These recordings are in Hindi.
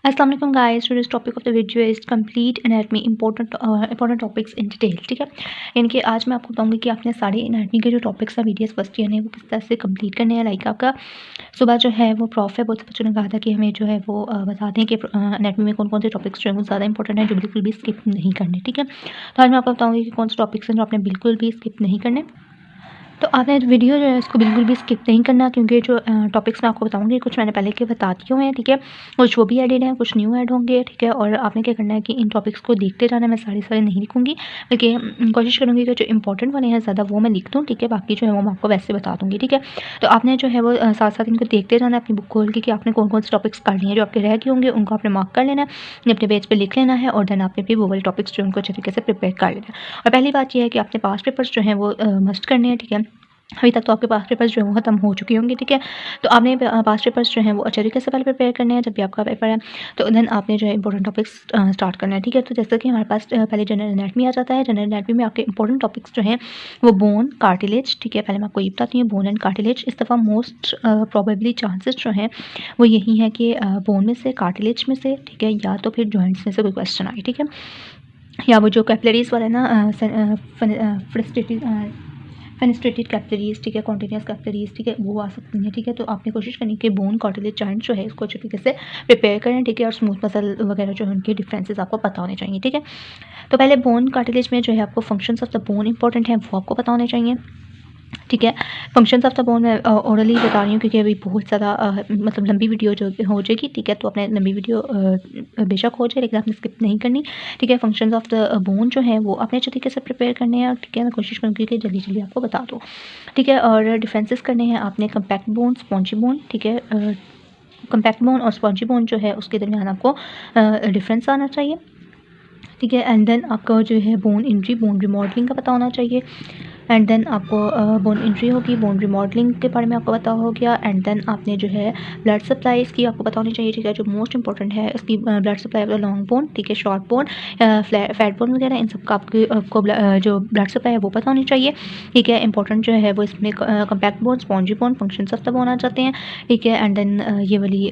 अस्सलाम वालेकुम guys, today's topic of the video is complete anatomy important topics in detail. ठीक है, यानी कि आज मैं आपको बताऊंगी कि आपने सारे एनाटमी के जो टॉपिक्स हैं वीडियोस फर्स्ट ईयर ने वो किस तरह से कंप्लीट करने हैं। लाइक आपका सुबह जो है वो प्रॉफ है, बहुत से बच्चों ने कहा था कि हमें जो है वो बता दें कि एनाटमी में कौन कौन से टॉपिक्स जो है वो ज़्यादा इंपॉर्टेंट है, जो बिल्कुल भी स्किप नहीं करने। ठीक है, तो आज मैं आपको बताऊँगी कि कौन से टॉपिक्स हैं जो आपने बिल्कुल भी स्किप नहीं करने। तो आपने वीडियो जो है इसको बिल्कुल भी स्किप नहीं करना, क्योंकि जो टॉपिक्स मैं आपको बताऊंगी कुछ मैंने पहले के बता दिए हुए हैं। ठीक है, कुछ वो भी एडेड हैं, कुछ न्यू ऐड होंगे। ठीक है, और आपने क्या करना है कि इन टॉपिक्स को देखते जाना। मैं सारे नहीं लिखूंगी, बल्कि कोशिश करूँगी कि जो इंपॉर्टेंट वाले हैं ज़्यादा वो मैं लिख दूँ। ठीक है, बाकी जो है वो मैं आपको वैसे बता दूँगी। ठीक है, तो आपने जो है वो साथ साथ इनको देखते जाना अपनी बुक खोल के कि आपने कौन कौन से टॉपिक्स कर लिए हैं। जो आपके रह गए होंगे उनको आपने मार्क कर लेना है, अपने पेज पर लिख लेना है, और देन आपने फिर वो वाले टॉपिक्स जो उनको अच्छे तरीके से प्रिपेयर कर लेना है। और पहली बात यह है कि आपने पास पेपर्स जो हैं वो मस्ट करने हैं। ठीक है, अभी तक तो आपके पास पेपर्स जो है वो ख़त्म हो चुके होंगे। ठीक है, तो आपने पास पेपर्स जो हैं वो अच्छे तरीके से पहले प्रिपेयर करने हैं। जब भी आपका पेपर है तो देन आपने जो है इंपॉर्टेंट टॉपिक्स स्टार्ट करना है। ठीक है, तो जैसे कि हमारे पास पहले जनरल एनाटमी आ जाता है। जनरल एनाटमी में आपके इंपॉर्टेंट टॉपिक्स जो हैं वो बोन, कार्टिलेज। ठीक है, पहले मैं आपको ये बताती हूँ, बोन एंड कार्टिलेज। इस दफ़ा मोस्ट प्रोबेबली चांसेस जो हैं वो यही है कि बोन में से, कार्टिलेज में से, ठीक है, या तो फिर जॉइंट्स में से कोई क्वेश्चन आए। ठीक है, या वो जो कैपिलरीज वाला है ना, फेनेस्ट्रेटेड कैपिलरीज, ठीक है, कॉन्टिन्यूस कैपिलरीज, ठीक है, वो आ सकती हैं। ठीक है, तो आपने कोशिश करनी कि बोन, कार्टिलेज, जॉइंट जो है इसको अच्छे तरीके से प्रिपेयर करें। ठीक है, और स्मूथ मसल वगैरह जो है उनके डिफरेंसेस आपको पता होने चाहिए। ठीक है, तो पहले बोन कार्टिलेज में जो है आपको functions of the bone important है, वो आपको पता होने चाहिए। ठीक है, फंक्शंस ऑफ द बोन मैं ओरली बता रही हूँ, क्योंकि अभी बहुत ज़्यादा मतलब लंबी वीडियो जो हो जाएगी। ठीक है, तो अपने लंबी वीडियो बेशक हो जाए, लेकिन आपने स्किप नहीं करनी। ठीक है, फंक्शंस ऑफ द बोन जो है वो अपने अच्छे तरीके से प्रिपेयर करने हैं। ठीक है, मैं कोशिश करूँगी कि जल्दी जल्दी आपको बता दूँ। ठीक है, और डिफरेंसेस करने हैं आपने कम्पैक्ट बोन, स्पॉन्जी बोन। ठीक है, कम्पैक्ट बोन और स्पॉन्जी बोन जो है उसके दरमियान आपको डिफरेंस आना चाहिए। ठीक है, एंड देन आपका जो है बोन इंजरी, बोन रिमॉडलिंग का पता होना चाहिए। एंड देन आपको बोन इंजरी होगी, बोन रिमॉडलिंग के बारे में आपको पता हो गया। एंड देन आपने जो है ब्लड सप्लाई इसकी आपको पता होनी चाहिए। ठीक है, जो मोस्ट इंपॉर्टेंट है इसकी blood supply of the long bone, ठीक है, शॉर्ट बोन, फैट बोन वगैरह, इन सब का आपको जो ब्लड सप्लाई है वो पता होनी चाहिए। ठीक है, इंपॉर्टेंट जो है वो इसमें compact bone, spongy bone, functions of the bone आ जाते हैं। ठीक है, एंड देन ये वाली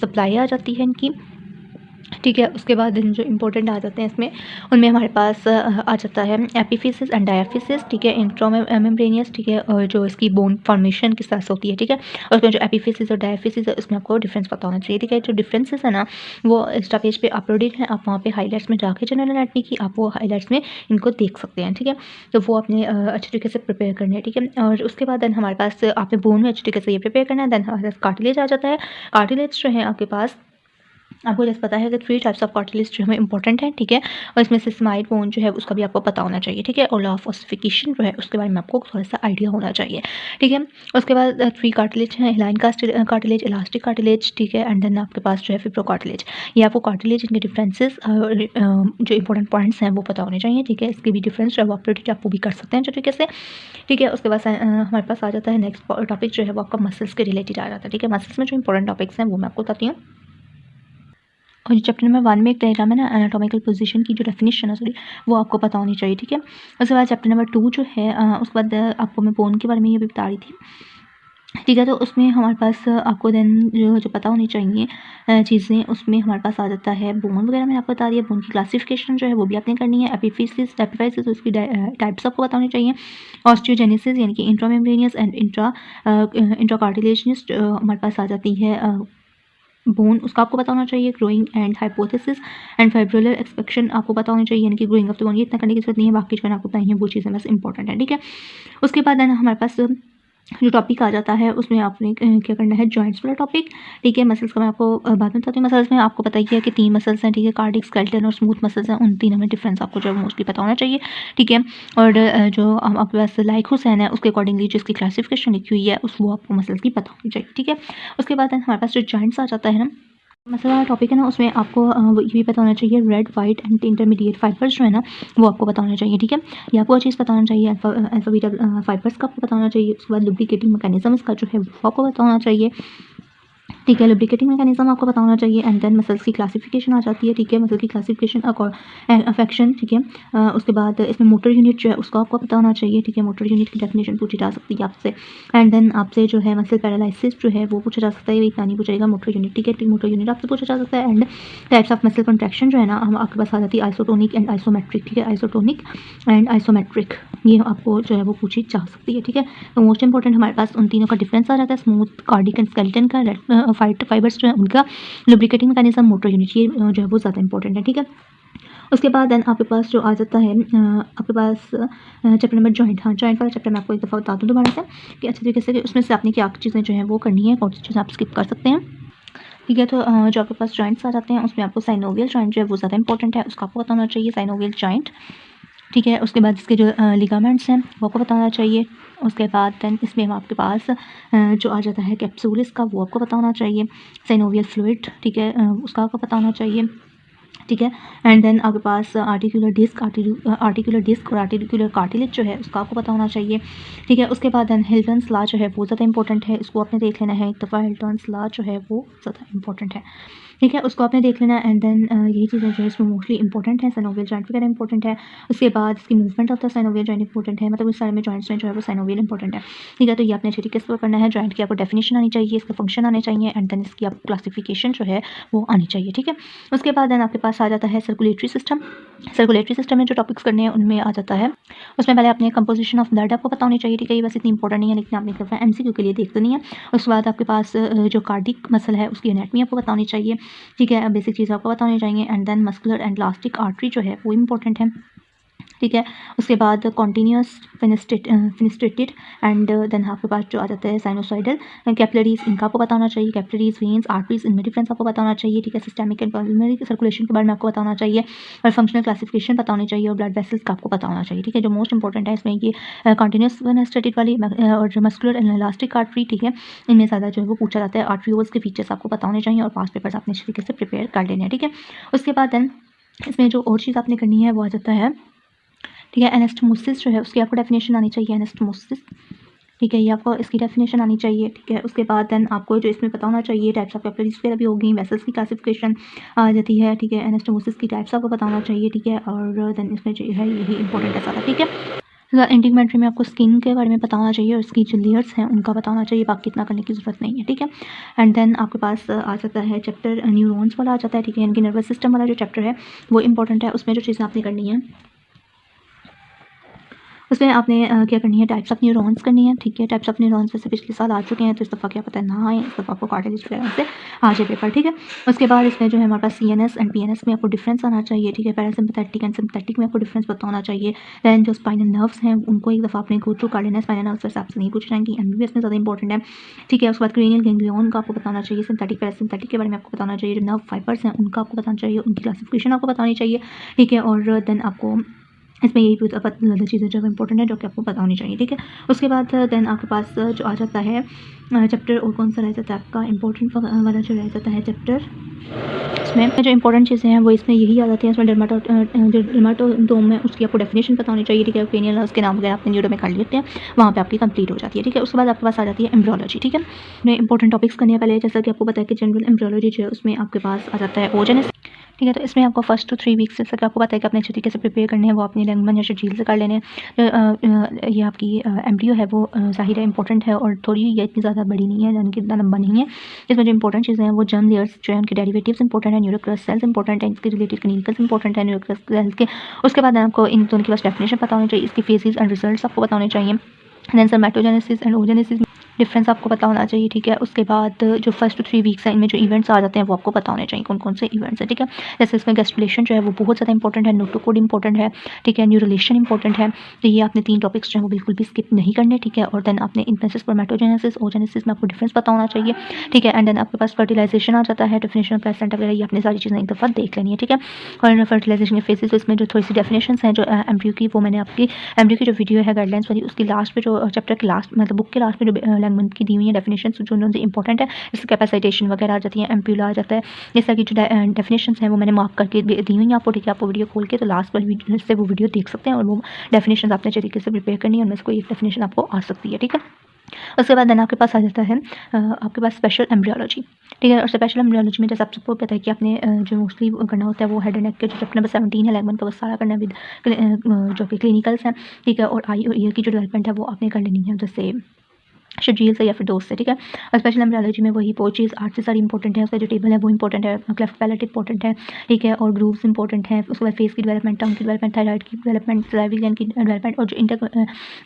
सप्लाई आ जाती है इनकी। ठीक है, उसके बाद जो इंपॉर्टेंट आ जाते हैं इसमें, उनमें हमारे पास आ जाता है एपिफिसिस एंड डायफिसिस। ठीक है, इंट्रामेम्ब्रेनियस। ठीक है, और जो इसकी बोन फॉर्मेशन किस तरह से होती है। ठीक है, और उसमें जो एपिफिसिस और डायफिसिस है उसमें आपको डिफरेंस पता होना चाहिए। ठीक है, जो डिफरेंसेस है ना वो इंस्टा पेज पे अपलोडेड है, आप वहाँ पे हाईलाइट्स में जाके जनरल एनाटमी की आप वो हाईलाइट्स में इनको देख सकते हैं। ठीक है, तो वो आपने अच्छे तरीके से प्रिपेयर करना है। ठीक है, और उसके बाद देन हमारे पास आपने बोन में अच्छे तरीके से ये प्रिपेयर करना है। देन हमारे पास कार्टिलेज आ जाता है। कार्टिलेज जो है आपके पास, आपको जैसे पता है कि 3 टाइप्स ऑफ कार्टिलेज जो हमें इंपॉर्टेंट है। ठीक है, और इसमें से स्माइड बोन जो है उसका भी आपको पता होना चाहिए। ठीक है, और लॉ ऑफ ऑसिफिकेशन जो है उसके बारे में आपको थोड़ा सा आइडिया होना चाहिए। ठीक है, उसके बाद 3 कार्टिलेज हैं, हिलाइन कार्टिलेज, इलास्टिक कार्टिलेज। ठीक है, एंड देन आपके पास जो है फिब्रो कार्टिलेज। ये आपको कार्टिलेज, इनके डिफरेंसेस जो इंपॉर्टेंट पॉइंट्स हैं वो पता होने चाहिए। ठीक है, इसके भी डिफरेंस जो है वो आप भी कर सकते हैं अच्छे तरीके से। ठीक है, उसके बाद हमारे पास आ जाता है नेक्स्ट टॉपिक जो है वो आपका मसल्स के रिलेटेड आ जाता है। ठीक है, मसल्स में जो इंपॉर्टेंट टॉपिक्स हैं वो मैं आपको बताती हूँ। और चैप्टर नंबर 1 में एक डायग्राम है ना, एनाटॉमिकल पोजीशन की जो डेफिनेशन है, सॉरी, वो आपको पता होनी चाहिए। ठीक है, उसके बाद चैप्टर नंबर 2 जो है उसके बाद आपको मैं बोन के बारे में ये भी बता रही थी। ठीक है, तो उसमें हमारे पास आपको देन जो पता होनी चाहिए चीज़ें, उसमें हमारे पास आ जाता है बोन वगैरह मैंने आपको बता दिया। बोन की क्लासिफिकेशन जो है वो भी आपने करनी है। एपिफिसिस उसकी टाइप्स आपको पता होनी चाहिए। ऑस्टियोजेनेसिस यानी कि इंट्रामेम्ब्रेनियस एंड इंट्राकार्टिलेजियस हमारे पास आ जाती है बोन, उसका आपको पता होना चाहिए। Growing and hypothesis and fibrillar expectation आपको पता होना चाहिए, यानी कि ग्रोइंग ऑफ द बोन ये इतना करने की जरूरत नहीं है, बाकी जो मैंने आपको बताई हैं वो चीज़ें बस इंपॉर्टेंट है। ठीक है, उसके बाद हमारे पास जो टॉपिक आ जाता है उसमें आपने क्या करना है, जॉइंट्स वाला टॉपिक। ठीक है, मसल्स का मैं आपको बाद में बताती हूँ। मसल्स में आपको पता ही है कि 3 मसल्स हैं। ठीक है, कार्डिक, स्केलेटन और स्मूथ मसल्स हैं। उन तीनों में डिफरेंस आपको जो है मोस्टली पता होना चाहिए। ठीक है, और जो आपके पास लाइक हुसैन है उसके अकॉर्डिंगली जिसकी क्लासिफिकेशन लिखी हुई है उस वो आपको मसल्स की पता होनी चाहिए। ठीक है, उसके बाद हमारे पास जो जॉइंट्स आ जाता है ना, मसला वाला टॉपिक है ना, उसमें आपको ये भी पता होना चाहिए, red, white and intermediate fibres जो है ना वो आपको पता होना चाहिए। ठीक है, ये आपको चीज़ पता होना चाहिए। अल्फा बीटा फाइबर्स का आपको पता होना चाहिए। उसके बाद लुब्रिकेटिंग मैकेनिज्म का जो है वो आपको पता होना चाहिए। ठीक है। लुब्रिकेटिंग मैकेनिज्म आपको पता होना चाहिए एंड देन मसल्स की क्लासिफिकेशन आ जाती है, ठीक है। मसल की क्लासिफिकेशन अफेक्शन, ठीक है। उसके बाद इसमें मोटर यूनिट जो है उसको आपको पता होना चाहिए, ठीक है। मोटर यूनिट की डेफिनेशन पूछी जा सकती है आपसे एंड देन आपसे जो है मसल पैरालिसिस जो है वो पूछा जा सकता है, ये इतना नहीं पूछेगा। मोटर यूनिट, ठीक है, मोटर यूनिट आपसे पूछा जा सकता है and types of muscle contraction जो है ना हम आपके पास आ जाती है आइसोटोनिक एंड आइसोमेट्रिक, ठीक है। आइसोटोनिक एंड आइसोमेट्रिक ये आपको जो है वो पूछी जा सकती है, ठीक है। तो मोस्ट इंपॉर्टेंट हमारे पास उन तीनों का डिफरेंस आ जाता है, स्मूथ, कार्डिक एंड स्केलेटन का, फाइबर्स जो है उनका, लुब्रिकेटिंग मैकेनिज्म, मोटर यूनिट, ये जो है वो ज़्यादा इंपॉर्टेंट है, ठीक है। उसके बाद देन आपके पास जो आ जाता है आपके पास चैप्टर नंबर जॉइंट। हाँ, जॉइंट वाला चैप्टर मैं आपको एक दफ़ा बता दूँ दोबारा से कि अच्छे तरीके से कि उसमें से आपने क्या चीज़ें जो है वो करनी है, कौन सी चीज़ें आप स्किप कर सकते हैं, ठीक है। तो जो आपके पास जॉइंट्स आ जाते हैं उसमें आपको साइनोवियल जॉइंट जो है वो ज़्यादा इंपॉर्टेंट है, उसका आपको पता होना चाहिए, साइनोवियल जॉइंट, ठीक है। उसके बाद इसके जो लिगामेंट्स हैं वो आपको पता होना चाहिए। उसके बाद देन इसमें आपके पास जो आ जाता है कैप्सूलिस का, वो आपको पता होना चाहिए। साइनोवियल फ्लूइड, ठीक है, उसका आपको पता होना चाहिए, ठीक है। एंड देन आपके पास आर्टिकुलर डिस्क और आर्टिकुलर कार्टिलेज जो है उसका आपको पता होना चाहिए, ठीक है। उसके बाद देन हिल्टन्स लॉ जो है वो ज़्यादा इंपॉर्टेंट है, इसको आपने देख लेना है एक दफ़ा। हिल्टन्स लॉ जो है वो ज़्यादा इंपॉर्टेंट है, ठीक है, उसको आपने देख लेना है एंड देन यही चीज़ें जो है इसमें मोस्टली इंपॉर्टेंट है। साइनोवियल जॉइंट वगैरह इंपॉर्टेंट है। उसके बाद इसकी movement of the synovial joint important है, मतलब इस सारे में जॉइंट्स में जो है वो साइनोवियल इंपॉर्टेंट है, ठीक है। तो ये आपने अच्छे तरीके से करना है। जॉइंट की आपको डेफिनेशन आनी चाहिए, इसका फंक्शन आने चाहिए एंड देन इसकी आपको क्लासिफिकेशन जो है वो आनी चाहिए, ठीक है। उसके बाद देन आपके पास आ जाता है सर्कुलेटरी सिस्टम। सर्कुलेटरी सिस्टम में जो टॉपिक्स करने हैं उनमें आ जाता है, उसमें पहले अपने कंपोजिशन ऑफ ब्लड आपको पता होनी चाहिए, ठीक है। ये बस इतनी इंपॉर्टेंट नहीं है लेकिन आपने एक दफ़ा MCQ के लिए देख देनी है। उसके बाद आपके पास जो कार्डिक मसल है उसकी एनाटमी आपको पता होनी चाहिए, ठीक है। बेसिक चीज़ आपको पता होनी चाहिए and then muscular and elastic artery जो है वो इंपॉर्टेंट है, ठीक है। उसके बाद कॉन्टीन्यूस फिनिस्ट्रेटेड एंड देन आपके पास जो आ जाता है साइनोसॉइडल कैपिलरीज, इनका आपको पता होना चाहिए। कैपिलरीज, वेन्स, आर्टरीज, इनमें डिफरेंस आपको पता होना चाहिए, ठीक है। सिस्टेमिक एंड पल्मोनरी सर्कुलेशन के बारे में आपको पता होना चाहिए और फंक्शनल क्लासिफिकेशन पता होनी चाहिए और ब्लड वेसल्स का आपको पता होना चाहिए, ठीक है। जो मोस्ट इंपॉर्टेंट है इसमें ये कॉन्टीन्यूस फिनिस्ट्रेटेड वाली और जो मस्कुलर एंड इलास्टिक आर्टरी, ठीक है, इनमें ज़्यादा जो है वो पूछा जाता है। आर्टरियोल्स के फीचर्स आपको पता होने चाहिए और पास पेपर्स आपने इस तरीके से प्रिपेयर कर लेने हैं, ठीक है। उसके बाद देन इसमें जो और चीज़ आपने करनी है वो आ जाता है, ठीक है, एनास्टोमोसिस जो है उसकी आपको डेफिनेशन आनी चाहिए। एनास्टोमोसिस, ठीक है, ये आपको इसकी डेफिनेशन आनी चाहिए, ठीक है। उसके बाद देन आपको जो इसमें पता होना चाहिए टाइप्स ऑफ कैपिलरीज वगैरह भी होगी, वेसल्स की क्लासिफिकेशन आ जाती है, ठीक है। एनास्टोमोसिस की टाइप्स आपको पता होना चाहिए, ठीक है। और देन इसमें जो है यही इंपॉर्टेंट है सारा, ठीक है। इंटीग्मेंट्री में आपको स्किन के बारे में पता होना चाहिए और इसकी जो लेयर्स हैं उनका पता होना चाहिए, बाकी इतना करने की ज़रूरत नहीं है, ठीक है। एंड देन आपके पास आ जाता है चैप्टर न्यूरॉन्स वाला आ जाता है, ठीक है। इनकी नर्वस सिस्टम वाला जो चैप्टर है वो इंपॉर्टेंट है। उसमें जो चीज़ें आपने करनी है उसमें आपने क्या करनी है, टाइप्स ऑफ न्यूरॉन्स करनी है, ठीक है। टाइप्स ऑफ न्यूरॉन्स वैसे पिछले साल आ चुके हैं तो इस दफ़ा क्या पता है ना आए, इस दफ़ा आपको कार्डियोलॉजी वगैरह से आ जाए पेपर, ठीक है। उसके बाद इसमें जो है हमारे पास CNS एंड PNS में आपको डिफरेंस आना चाहिए, ठीक है। पैरासिम्पैथेटिक एंड सिम्पैथेटिक में आपको डिफरेंस पता होना चाहिए। दैन जो स्पाइनल नर्व्स हैं उनको एक दफ़ा आपने गो थ्रू कर लेना है। स्पाइनल नर्व्स वैसे आपसे नहीं पूछ जाएंगी, MBBS में ज़्यादा इंपॉर्टेंट है, ठीक है। उसके बाद क्रेनियल गैंग्लियन का आपको पता होना चाहिए। सिंथेटिक पैरासिम्पैथेटिक के बारे में आपको पता होना चाहिए। जो नर्व फाइबर्स हैं उनका आपको पता होना चाहिए, उनकी क्लासिफिकेशन आपको पता होनी चाहिए, ठीक है। और देन आपको इसमें यही ज़्यादा चीज़ें जो इंपॉर्टेंट है जो कि आपको पता होनी चाहिए, ठीक है। उसके बाद देन आपके पास जो आ जाता है चैप्टर और कौन सा रह जाता है आपका इंपॉर्टेंट वाला जो रह जाता है चैप्टर, इसमें जो इंपॉर्टेंट चीज़ें हैं वो इसमें यही आ जाती हैं। इसमें डर्माटोडोम है उसकी आपको डेफिनेशन पता होनी चाहिए, ठीक है। पेनियल उसके नाम वगैरह अपने न्यूरो में कर लेते हैं, वहाँ पे आपकी कंप्लीट हो जाती है, ठीक है। उसके बाद आपके पास आ जाती है एम्ब्रियोलॉजी, ठीक है। अपने इंपॉर्टेंट टॉपिक्स करने पहले जैसा कि आपको पता है कि जनरल एम्ब्रियोलॉजी जो है उसमें आपके पास आ जाता है ओजेनेसिस, ठीक है। तो इसमें आपको फर्स्ट टू 3 वीक्स जैसा कि आपको पता है कि अपने अच्छे तरीके से प्रिपेयर करने हैं, वो अपनी लैंग्वेज या शेड्यूल से कर लेने हैं। ये आपकी एम्ब्रियो है वो ज़ाहिर है इंपॉर्टेंट है और थोड़ी ये इतनी ज़्यादा बड़ी नहीं है, यानी कि इतना लंबा नहीं है। इसमें जो इंपॉर्टेंट चीज़ें हैं वो जर्म लेयर्स जो है उनके डेरिवेटिव्स इंपॉर्टेंट है, न्यूक्लियस सेल्स इंपॉर्टेंट है, इसके रिलेटेड क्लिनिकल्स इंपॉर्टेंट है न्यूक्लियस सेल्स के। उसके बाद आपको इन दोनों की बस डेफिनेशन पता होनी चाहिए, इसकी फेजेस एंड रिजल्ट्स आपको पता होने चाहिए। Then spermatogenesis and oogenesis difference आपको पता होना चाहिए, ठीक है। उसके बाद जो फर्स्ट टू 3 वीक्स हैं इनमें जो इवेंट्स आ जाते हैं वो आपको पता होने चाहिए, कौन कौन से इवेंट्स हैं, ठीक है। जैसे इसमें गैस्ट्रुलेशन जो है वो बहुत ज़्यादा इंपॉर्टेंट है, नोटोकोड इंपॉर्टेंट है, ठीक है। न्यूरुलेशन इंपॉर्टेंट है। तो ये आपने 3 टॉपिक्स जो है वो बिल्कुल भी स्किप नहीं करने, ठीक है। और देन आपने इनमें स्पर्मेटोजेनेसिस ओजेनेसिस में आपको डिफरेंस पता होना चाहिए, ठीक है। एंड देन आपके पास फर्टिलाइजेशन आ जाता है, डेफिनेशन ऑफ प्लेसेंटा वगैरह, ये आपने सारी चीज़ें एक दफ़ा देख लेनी है, ठीक है। और फर्टिलाइजेशन के फेजेस, तो इसमें जो थोड़ी सी डेफिनेशन हैं जो एमब्रियो की, वो मैंने आपकी एमब्रियो की जो वीडियो है गाइडलाइंस वाली उसकी लास्ट पे जो चैप्टर के लास्ट मतलब बुक के लास्ट में जो लैंग्वेज की दी हुई है डेफिनेशन जो उनसे इंपॉर्टेंट है, जैसे कैपेसिटेशन वगैरह आ जाती है, एम्प्यूला आ जाता है, जैसा कि जो डेफिनेशन है वो मैंने मार्क करके दी हुई है आपको, ठीक है। आपको वीडियो खोल के तो लास्ट वाली वीडियो से वो वीडियो देख सकते हैं और वो डेफिनेशन आपने तरीके से प्रिपेयर करनी है, उनमें से कोई एक डेफिनेशन आपको आ सकती है, ठीक है। उसके बाद देन आपके पास आ जाता है आपके पास स्पेशल एम्ब्रियोलॉजी, ठीक है। और स्पेशल एम्ब्रियोलॉजी में जैसे आप सबको पता है कि आपने जो मोस्टली करना होता है वो हेड एंड नेक के जो चैप्टर नंबर 17 है लेगमेंट का वो सारा करना है विद जो कि क्लिनिकल्स हैं, ठीक है। और आई और ईयर की जो डेवलपमेंट है वो आपने कर लेनी है जैसे शेड्यूल से या फिर दोस्त से, ठीक है। और स्पेशल एम्ब्रियोलॉजी में वही पोचेज 8 से सारी इंपॉर्टेंट है, उसका जो टेबल है वो इंपॉर्टेंट है, क्लेफ्ट पैलेट इंपॉर्टेंट है, ठीक है। और ग्रूव्स इंपॉर्टेंट है, उसके बाद फेस की डेवलपमेंट, टंग की डेवलपमेंट, थायराइड की डेवलपमेंट, सलाइवरी ग्लैंड की डेवलपमेंट और जो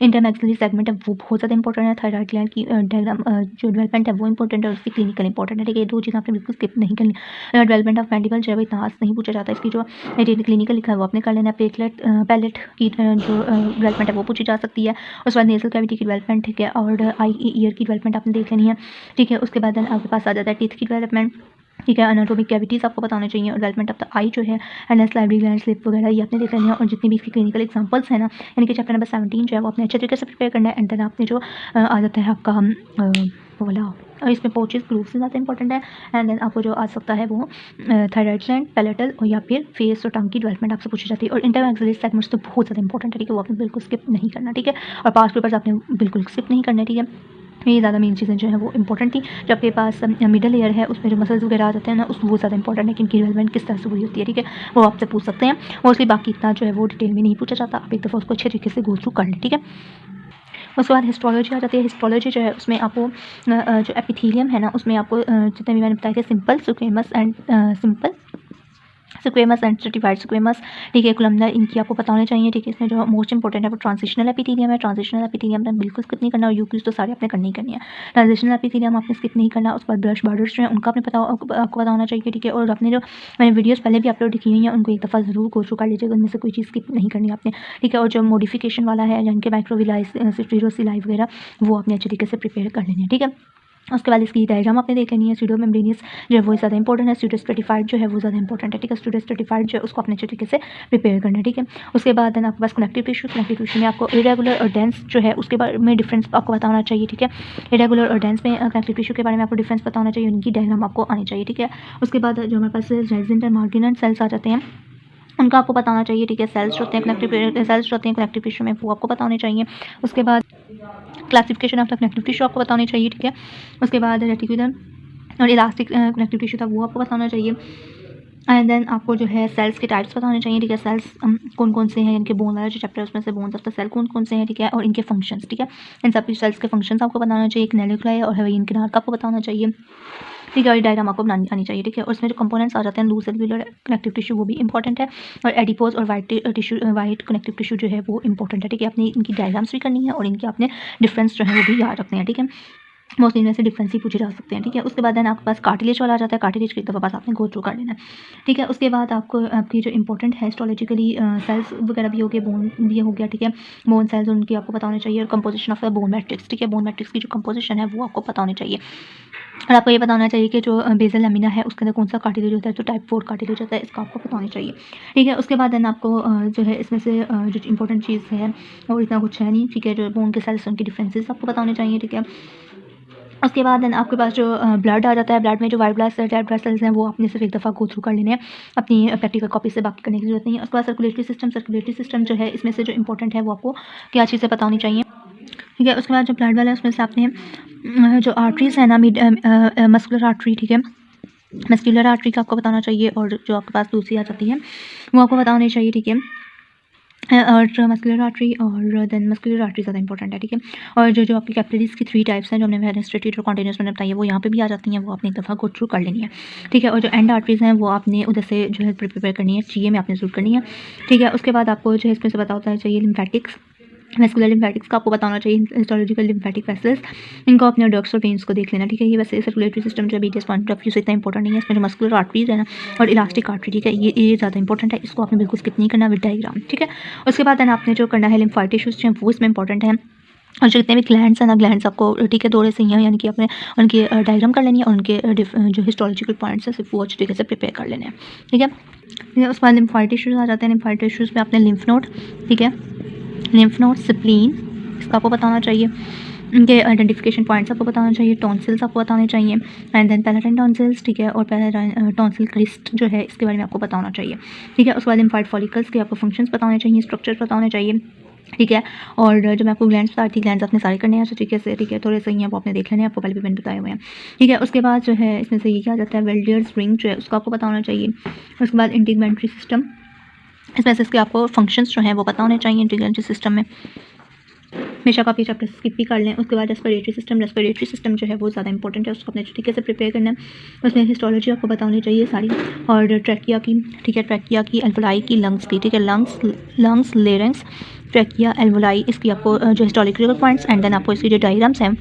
इंटरमैक्सिलरी सेगमेंट है वो बहुत ज़्यादा इंपॉर्टेंट है। थायराइड ग्लैंड की डायग्राम जो डेवलपमेंट है वो इंपॉर्टेंट है और उसकी क्लिनिकल इंपॉर्टेंट है, ठीक है। ये दो चीज़ आपने बिल्कुल स्किप नहीं करनी। डेवलपमेंट ऑफ मैंडिबल जो है वो इतना आज नहीं पूछा जाता, इसकी जो क्लिनिकल लिखा है वो आपने कर लेना है। पैलेट की जो डेवलपमेंट है वो पूछी जा सकती है। उसके बाद नेजल कैविटी की डेवलपमेंट, ठीक है। और आई ईयर की डेवलपमेंट आपने देख लेनी है, ठीक है। उसके बाद आपके पास आ जाता है टीथ की डेवलपमेंट, ठीक है। एनाटॉमिक कैविटीज़ आपको पता होने चाहिए और डेवलपमेंट ऑफ द आई जो है एंड सलाइवरी ग्लैंड, स्लिप वगैरह ये आपने देख लेनी है। और जितनी भी इसकी क्लिनिकल एग्जांपल्स हैं ना, यानी कि चैप्टर नंबर 17 जो है वो आपने अच्छे तरीके से प्रिपेयर करना है। एंड देन आपने जो आ जाता है आपका बोला और इसमें पोचेस ग्रूव से ज़्यादा इंपॉर्टेंट है। एंड देन आपको जो आ सकता है वो थायराइड ग्लैंड, पैलेटल और या फिर फेस और टंग की डेवलपमेंट आपसे पूछी जाती है। और इंटरमैक्सिलरी सेगमेंट्स तो बहुत ज़्यादा इंपॉर्टेंट है, ठीक है। वो आपने बिल्कुल स्किप नहीं करना, ठीक है। और पास्ट पेपर्स आपने बिल्कुल स्किप नहीं करना, ठीक है। ये ज़्यादा मेन चीज़ें जो है वो इंपॉर्टेंट थी। जो आपके पास मिडल ईयर है उसमें जो मसल्स वगैरह आ जाते हैं ना उस वो ज़्यादा इंपॉर्टेंट है कि इनकी डेवलपमेंट किस तरह से हुई होती है, ठीक है। वो आपसे पूछ सकते हैं मोस्टली, बाकी इतना जो है वो डिटेल में नहीं पूछा जाता। आप एक दफ़ा उसको अच्छे तरीके से गो थ्रू कर लें, ठीक है। उसके बाद हिस्टोलॉजी आ जाती है। हिस्टोलॉजी जो है उसमें आपको जो एपिथेलियम है ना उसमें आपको जितने भी मैंने बताए थे simple, squamous and simple squamous and stratified squamous, ठीक है, कोलमनर, इनकी आपको पता होने चाहिए, ठीक है। इसमें जो मोस्ट इंपॉर्टेंट है वो ट्रांजिशनल एपिथेलियम है। ट्रांजिशनल एपिथेलियम में बिल्कुल स्किप नहीं करना और यूक्यूज तो सारे आपने करनी ही करनी है। ट्रांजिशनल एपिथेलियम आपने स्किप नहीं करना। उसके बाद ब्रश बॉर्डर्स जो है उनका आपको पता होना चाहिए, ठीक है। और अपने जो मैंने वीडियोज़ पहले भी अपलोड की हुई हैं उनको एक दफ़ा ज़रूर गो थ्रू कर लीजिएगा, उनमें से कोई चीज़ स्किप नहीं करनी आपने, ठीक है। और जो मॉडिफिकेशन वाला है जिनके माइक्रोविलाई सिस्टीरोसिलाई वगैरह वो आपने अच्छे तरीके से प्रिपेयर कर लेने हैं, ठीक है। उसके बाद इसकी डायग्राम आपने देख लेनी है। स्यूडो मेम्ब्रेनियस जो है वो ज़्यादा इंपॉर्टेंट है, स्यूडो स्ट्रेटिफाइड जो है वो ज़्यादा इंपॉर्टेंट है, ठीक है। स्यूडो स्ट्रेटिफाइड जो है उसको अपने अच्छे तरीके से प्रिपेयर करना है, ठीक है। उसके बाद देन आपके पास कनेक्टिव टिश्यू में आपको इरेगुलर और डेंस जो है उसके बारे में डिफरेंस आपको पता होना चाहिए, ठीक है। इरेगुलर और डेंस में कनेक्टिव टिश्यू के बारे में आपको डिफरेंस पता होना चाहिए, उनकी डायग्राम आपको आनी चाहिए, ठीक है। उसके बाद जो हमारे पास रेजिडेंट एंड मार्जिनल सेल्स आ जाते हैं उनका आपको पता होना चाहिए, ठीक है। सेल्स जो होते हैं कनेक्टिव टिश्यू में वो आपको पता होने चाहिए। उसके बाद classification of the connective tissue आपको पता होनी चाहिए, ठीक है। उसके बाद रेटिकुलम और इलास्टिक कनेक्टिव टिश्यू था वो आपको पता होना चाहिए। एंड देन आपको जो है सेल्स के टाइप्स पता होने चाहिए, ठीक है। सेल्स कौन कौन से हैं, इनके बोन वाला जो चैप्टर है उसमें से बोन्स ऑफ द सेल कौन कौन से हैं, ठीक है। और इनके फंक्शंस, ठीक है। इन सब सेल्स के फंक्शंस आपको पता होना चाहिए। एक नेल्यूक्लाई और हवाईन किनार का आपको पता होना चाहिए, ठीक है। और डायग्राम आपको बनानी आनी चाहिए, ठीक है। और इसमें जो कंपोनेंट्स आ जाते हैं लूज सेलुलर कनेक्टिव टिश्यू वो भी इंपॉर्टेंट है। और एडिपोज और वाइट कनेक्टिव टिश्यू जो है वो इंपॉर्टेंट है, ठीक है। आपने इनकी डायग्राम्स भी करनी है और इनके आपने डिफरेंस जो है वो भी याद रखने हैं, ठीक है। मोस्टली इनमें से डिफरेंस ही पूछे जा सकते हैं, ठीक है। उसके बाद देन आपके पास कार्टिलेज वाला आ जाता है। कार्टिलेज की दफ़ा पास आपने गो थ्रू कर लेना है, ठीक है। उसके बाद आपको आपकी जो इंपॉर्टेंट है हिस्टोलॉजिकली सेल्स वगैरह भी हो गए, बोन भी हो गया, ठीक है। बोन सेल्स उनकी आपको पता होनी चाहिए और composition of the bone matrix, ठीक है। बोन मैट्रिक्स की जो कंपोजिशन है वो आपको पता होनी चाहिए। और आपको ये पता होना चाहिए कि जो बेसल लैमिना है उसके अंदर कौन सा कार्टिलेज होता है, जो टाइप 4 कार्टिलेज होता है, इसका आपको पता होना चाहिए, ठीक है। उसके बाद देन आपको जो है इसमें से जो इंपॉर्टेंट चीज़ है और इतना कुछ है नहीं, ठीक है। जो बोन के सेल्स उनकी डिफरेंसेस आपको पता होने चाहिए, ठीक है। उसके बाद देन आपके पास जो ब्लड आ जाता है, ब्लड में जो वाइट ब्लड सेल्स हैं वो आपने सिर्फ एक दफ़ा गो थ्रू कर लेने हैं, अपनी प्रैक्टिकल कॉपी से बाकी करने की जरूरत नहीं है। उसके बाद सर्कुलेटरी सिस्टम जो है इसमें से जो इंपॉर्टेंट है वो आपको क्या चीज़ें पता होनी चाहिए, ठीक है। उसके बाद जो ब्लड वाला है उसमें से आपने जो आर्टरीज़ है ना, मस्कुलर आर्टरी, ठीक है। मस्कुलर आर्टरी का आपको बताना चाहिए और जो आपके पास दूसरी आ जाती है वो आपको पता होनी चाहिए, ठीक है। और मस्कुलर आर्टरी और देन मस्कुलर आर्टरी ज़्यादा इंपॉर्टेंट है, ठीक है। और जो आपकी कैपिलरीज की 3 टाइप्स हैं जो हमने वेनस्ट्रेटेड और कॉन्टिन्यूस मैंने बताई है वो यहाँ पे भी आ जाती हैं, वो आपने एक दफ़ा गो थ्रू कर लेनी है, ठीक है। और जो एंड आर्टरीज हैं वो आपने उधर से जो है प्रिपेयर करनी है, चाहिए में आपने जरूर करनी है, ठीक है। उसके बाद आपको जो है इसमें से पता होता है चाहिए लिम्फेटिक्स, वेस्कुलर लिम्फेटिक्स का आपको पता होना चाहिए, हिस्टोलॉजिकल लिम्फेटिक वेसल्स, इनको अपने डक्ट्स और वेन्स को देख लेना, ठीक है। ये वैसे सर्कुलेटरी सिस्टम जो बीटीएस पॉइंट ऑफ व्यू से इतना इंपॉर्टेंट नहीं है। इसमें जो मस्कुलर आर्टरीज है ना और इलास्टिक आर्टरी, ठीक है, ये ज़्यादा इंपॉर्टेंट है, इसको आपने बिल्कुल स्किप नहीं करना विद डायग्राम, ठीक है। उसके बाद आपने जो करना है लिम्फाइड टिश्यूज जो वो इसमें इंपॉर्टेंट है। और जो जितने भी ग्लैंड्स हैं ना, ग्लैंड्स आपको, ठीक है, दौरे से ही हैं, यानी कि आपने उनके डायग्राम कर लेनी है और उनके जो हिस्टोलॉजिकल पॉइंट्स हैं सिर्फ वो अच्छे तरीके से प्रिपेयर कर लेने हैं, ठीक है। उसके बाद लिम्फाइड टिश्यूज आ जाते हैं। लिम्फाइड टिश्यूज में आपने लिम्फ नोड, ठीक है, लिम्फ नोड, स्प्लीन, इसका आपको पता होना चाहिए, उनके आइडेंटिफिकेशन पॉइंट्स आपको बताना चाहिए, टॉन्सिल्स आपको बताने चाहिए एंड देन पैराटाइन टॉन्सिल्स, ठीक है। और टॉन्सिल क्रिस्ट जो है इसके बारे में आपको पता होना चाहिए, ठीक है। उसके बाद लिम्फाइड फॉलिकल्स के आपको फंक्शंस पता होने चाहिए, स्ट्रक्चर पता होने चाहिए, ठीक है। और जो मैं आपको ग्लैंड्स बता रही थी, ग्लैंड्स आपने सारे करने हैं अच्छे तरीके से, ठीक है, थोड़े से ही हैं वो आपने देख लेने हैं, आपको पहले भी मैंने बताए हुए हैं, ठीक है। उसके बाद जो है इसमें से ये क्या आ जाता है, वेल्डियर्स रिंग जो है उसका आपको पता होना चाहिए। उसके बाद इंटीग्रेटरी सिस्टम, इसमें से इसके आपको फंक्शंस जो हैं वो पता होने चाहिए इंटीग्रेटरी सिस्टम में। बेशक आप ये चैप्टर स्किप भी कर लें। उसके बाद रेस्पिरेटरी सिस्टम जो है वो ज़्यादा इंपॉर्टेंट है, उसको अपने तरीके से प्रिपेयर करना है। उसमें हिस्टोलॉजी आपको पता होनी चाहिए सारी, और ट्रैकिया की, ठीक है, ट्रैकिया की, एल्वोलाई की, लंग्स की, ठीक है, लंग्स लेरेंक्स, ट्रैकिया, एल्वोलाई, इसकी आपको जो हिस्टोरिकल पॉइंट्स एंड देन आपको इसकी जो डायग्राम्स हैं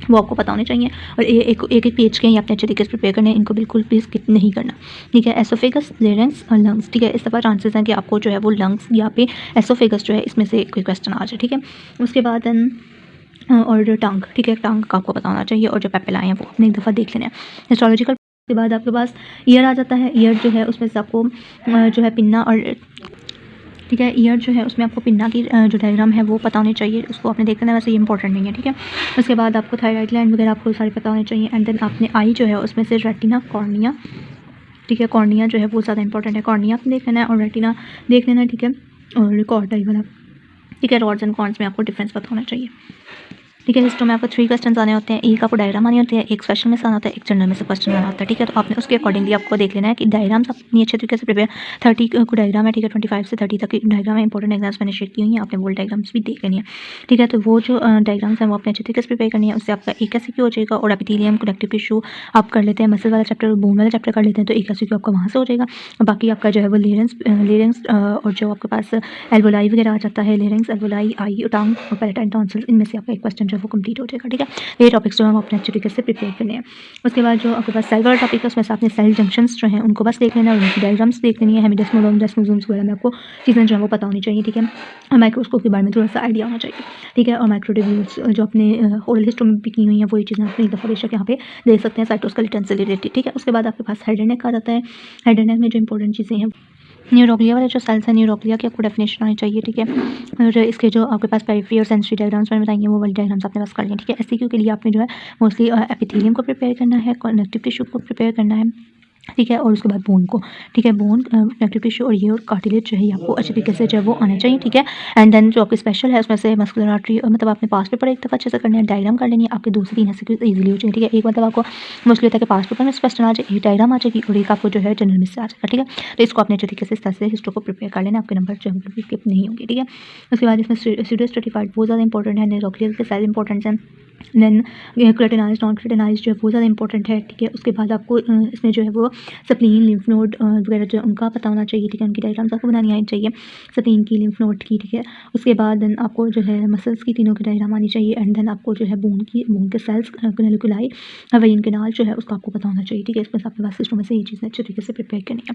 वो आपको पता होने चाहिए। और एक एक पेज के ही अपने अच्छे तरीके से प्रिपेयर करने हैं, इनको बिल्कुल भी स्किप नहीं करना, ठीक है। एसोफेगस, लेरेंक्स और लंग्स, ठीक है, इस दफ़ा चांसेस हैं कि आपको जो है वो लंग्स या पे एसोफेगस जो है इसमें से कोई क्वेश्चन आ जाए, ठीक है। उसके बाद और टंग, ठीक है, टंग का आपको पता होना चाहिए, और जो पेपिलाए हैं वो आपने एक दफ़ा देख लेना है। हिस्टोलॉजिकल के बाद आपके पास ईयर आ जाता है। ईयर जो है उसमें से आपको जो है पिन्ना और, ठीक है, ईयर जो है उसमें आपको पिन्ना की जो डायग्राम है वो पता होनी चाहिए, उसको आपने देख लेना है, वैसे ये इंपॉर्टेंट नहीं है, ठीक है। उसके बाद आपको थायराइड ग्लैंड वगैरह आपको सारे पता होने चाहिए। एंड देन आपने आई जो है उसमें से रेटिना, कॉर्निया, ठीक है, कॉर्निया जो है वो ज़्यादा इंपॉर्टेंट है, कॉर्निया आपने देख लेना है और रेटिना देख लेना है, ठीक है। और कॉर्टाई वाला, ठीक है, रॉड्स एंड कॉर्न्स में आपको डिफरेंस पता होना चाहिए, ठीक है। हिस्ट्री में आपको 3 क्वेश्चन आने होते हैं, एक आपको डायग्राम आनी होती है, एक स्पेशल में से आना होता है, एक जनरल में से क्वेश्चन आना होता है, ठीक है। तो आपने उसके अकॉर्डिंगली आपको देख लेना है कि डायग्राम्स अपनी अच्छे तरीके से प्रिपेयर, 30 को डायग्राम है, ठीक है, 25 से 30 तक की डायग्राम है, इंपॉर्टेंट एग्जाम्स मैंने शेयर की हुई हैं, आपने वो डायग्राम्स भी देख लेनी है, ठीक है। तो वो जो डायग्राम्स हैं वो अपने अच्छे तरीके से प्रिपेयर करनी है, उससे आपका एक एमसीक्यू हो जाएगा। और एपिथेलियम, कनेक्टिव टिश्यू आप कर लेते हैं, मसल वाला चैप्टर, बोन वाला चैप्टर कर लेते हैं, तो एक एमसीक्यू आपका वहाँ से हो जाएगा। बाकी आपका जो है वो लेरेंस और जो आपके पास एल्वोलाई वगैरह आ जाता है, लेरेंस, एल्वोलाई, आई, टंग और पैलेटाइन टॉन्सिल्स, इनमें से आपका एक क्वेश्चन जो है वो कंप्लीट हो जाएगा, ठीक है। ये टॉपिक्स जो हम अपने अच्छे तरीके से प्रिपेयर करने हैं। उसके बाद जो आपके पास सेल वाला टॉपिक है उसमें से आपने सेल जंक्शंस जो हैं उनको बस देख लेना है, और उनकी डायग्राम्स देख लेनी है। हेमिडेस्मोसोम, डेस्मोसोम्स वगैरह में आपको चीज़ें जो है वो पता होनी चाहिए, ठीक है। और माइक्रोस्कोप के बारे में थोड़ा सा आइडिया होना चाहिए, ठीक है। और माइक्रोट्यूब्यूल्स जो अपने ओरल हिस्ट्री में भी की हुई हैं वही चीज़ें आपने एक दफ़ा बेशक यहाँ पे देख सकते हैं, साइटोस्केलेटन से रिलेटेड, ठीक है। उसके बाद आपके पास हेड एंड नेक आ जाता है। हेड एंड नेक में जो इंपॉर्टेंट चीज़ें हैं, न्यूरोग्लिया वाले जो सेल्स हैं, न्यूरोग्लिया की आपको डेफिनेशन आनी चाहिए, ठीक है। और इसके जो आपके पास पेरिफेरी और सेंसरी डायग्राम्स मैंने बताएंगे वो वाली डायग्राम्स आपने पास कर लिए, ठीक है। एससीक्यू के लिए आपने जो है मोस्टली एपिथेलियम को प्रिपेयर करना है, कनेक्टिव टिश्यू को प्रिपेयर करना है, ठीक है। और उसके बाद बोन को, ठीक है, बोन, कनेक्टिव टिश्यू और ये और कार्टिलेज जो है आपको अच्छे तरीके से जो है वो आने चाहिए, ठीक है। एंड देन जो आपकी स्पेशल है उसमें से मस्कुलर आर्टरी, मतलब आपने पास पेपर एक दफ़ा अच्छे से करना है, डायग्राम कर लेनी है, आपके 2 से 3 एमसीक्यू ईजिली हो जाएंगे, ठीक है। एक मतलब आपको मोस्टली होता है कि पास पेपर में क्वेश्चन आ जाए, एक डायग्राम आ जाएगी और एक आपको जो है जनरल में से आ जाएगा, ठीक है। तो इसको आपने अच्छे तरीके से इस तरह से हिस्ट्री को प्रिपेयर कर लेना, आपके नंबर जो है स्किप नहीं होंगे, ठीक है। उसके बाद इसमें सीडो स्ट्रेटिफाइड बहुत ज़्यादा इंपॉर्टेंट है, न्यूरोक्लियर के सेल इंपॉर्टेंट हैं। देन क्रेटिनाइज, नॉन क्रेटिनाइज जो है वो ज़्यादा इंपॉर्टेंट है, ठीक है। उसके बाद आपको इसमें जो है वो स्प्लीन, लिम्फ नोड वगैरह जो है उनका पता होना चाहिए, ठीक है, उनकी डायग्राम्स आपको बनानी आनी चाहिए, स्प्लीन की, लिम्फ नोड की, ठीक है। उसके बाद देन आपको जो है मसल्स की तीनों की डायग्राम आनी चाहिए। एंड देन आपको जो है बोन की, बोन के सेल्स, कैनालिकुलाई, वेइन कैनाल जो है उसका आपको पता होना चाहिए, ठीक है। इसमें आपके पास सिस्टम में से ये चीज़ें अच्छे तरीके से प्रिपेयर करनी है।